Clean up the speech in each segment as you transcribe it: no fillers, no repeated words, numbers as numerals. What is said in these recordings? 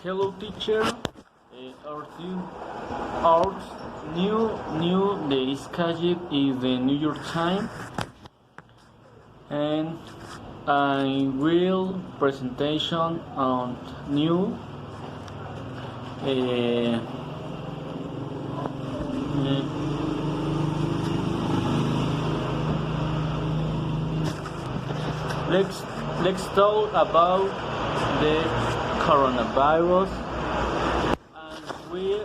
Hello, teacher. Our new the schedule is the New York Times, and I will presentation on new. Uh, let's talk about the coronavirus. And we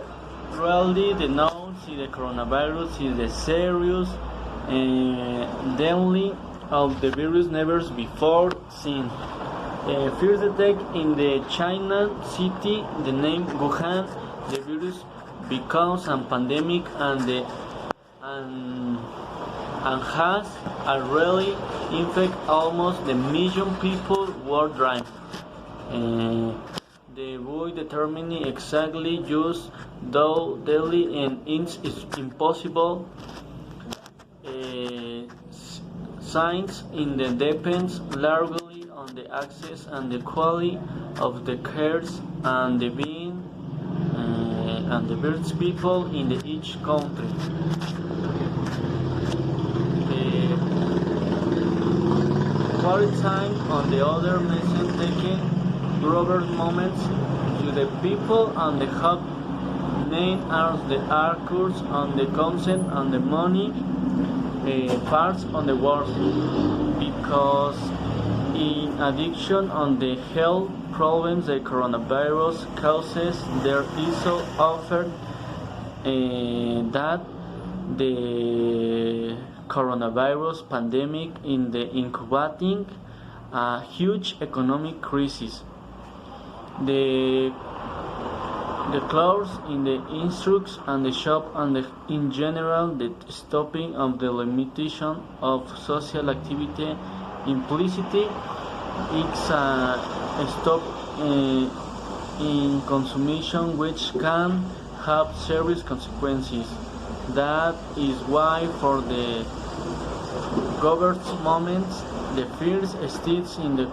really denounce the coronavirus is the serious and deadly of the virus never before seen. First detected in the China city, the name Wuhan, the virus becomes a pandemic and has already infected almost a million people worldwide. The boy determined exactly just though daily and it's impossible. Science in the depends largely on the access and the quality of the cares and the being and the birds people in each country. The quarantine on the other mission taking global moments to the people and the hub name are the actors and the consent and the money parts on the world because in addition on the health problems the coronavirus causes there is offered that the coronavirus pandemic in the incubating a huge economic crisis. The close in the instructs and the shop and in general the stopping of the limitation of social activity implicitly it's a stop in consumption which can have serious consequences. That is why for the government the first states in the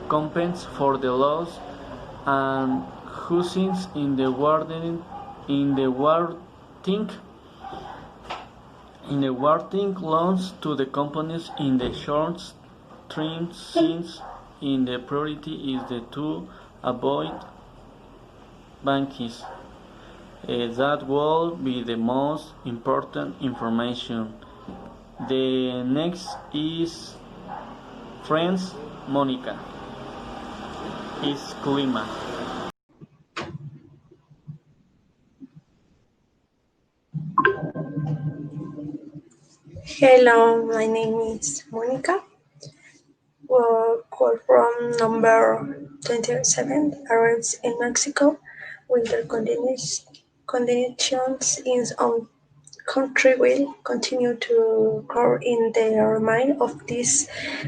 compens for the laws and whosins in the warning loans to the companies in the short term since in the priority is the to avoid banks. That will be the most important information. The next is friends Monica is Klima. Hello, my name is Monica. Call from number 27 arrives in Mexico. Winter conditions in our country will continue to occur in the remainder of this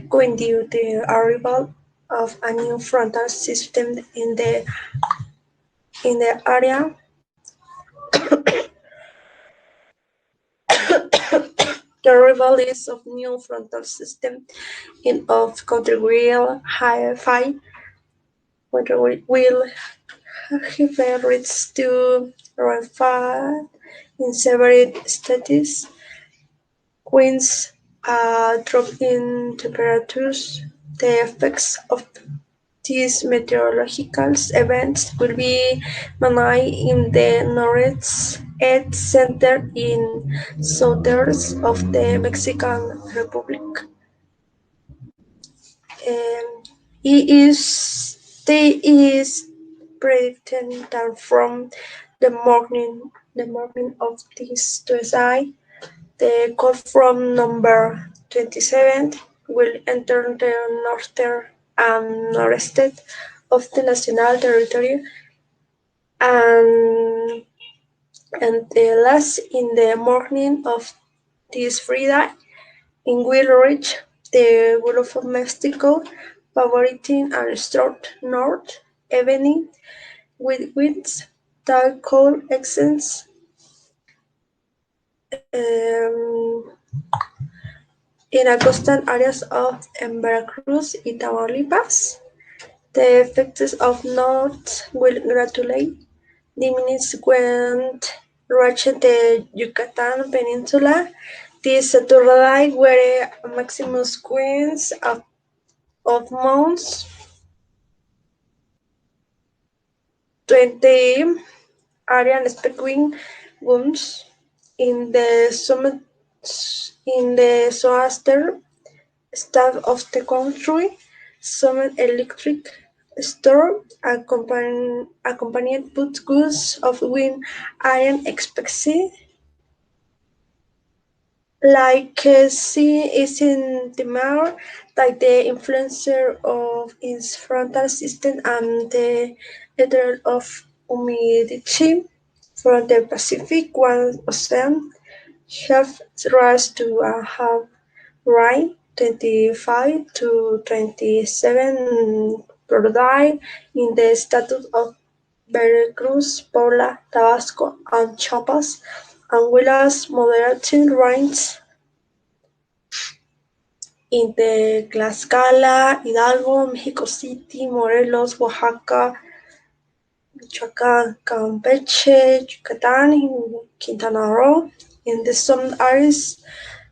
when due to the arrival of a new frontal system in the area. The arrival is of new frontal system in of country will high will have reached to rainfall in several states, winds, drop in temperatures. The effects of these meteorological events will be mainly in the northeast center in southern of the Mexican Republic. They is predicted that from the morning of this Tuesday, the cold from number 27 will enter the northern and northeast of the national territory and the last in the morning of this Friday in will reach the Gulf of Mexico, favoriting a strong north evening with winds that could extend in coastal areas of Veracruz and Tamaulipas. The effects of notes will gradually diminish when reach the Yucatan Peninsula. This Saturday were a maximum sequence of months 20 Aryan speaking wounds in the summit in the southeastern state of the country. Some electric store accompanied both goods of wind iron expectancy like C is in the mirror, like the influencer of its frontal system and the ether of humidity from the Pacific Ocean have risen to a half right 25 to 27 per day in the states of Veracruz, Puebla, Tabasco, and Chiapas, and whereas moderate rains in the Tlaxcala, Hidalgo, Mexico City, Morelos, Oaxaca, Michoacán, Campeche, Yucatan, and Quintana Roo. In the some areas,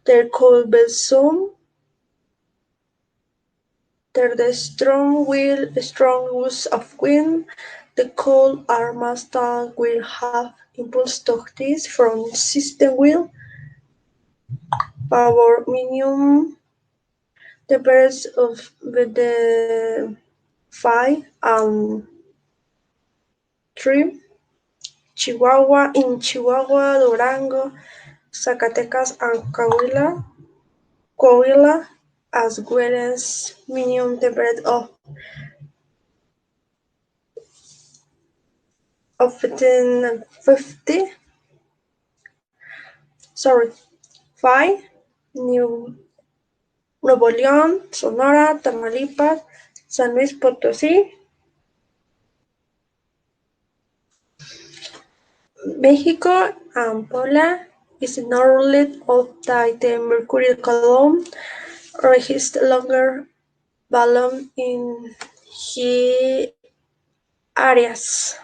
there could be some there the strong gusts of wind. The cold air Mustang will have impulse this from system will power minimum temperatures of the 5 and 3 Chihuahua, Durango, Zacatecas, and Coahuila, as well as minimum temperature of within 50, sorry, 5, Nuevo León, Sonora, Tamaulipas, San Luis Potosí, Mexico, and Puebla is northern of the mercury column registered longer volume in key areas.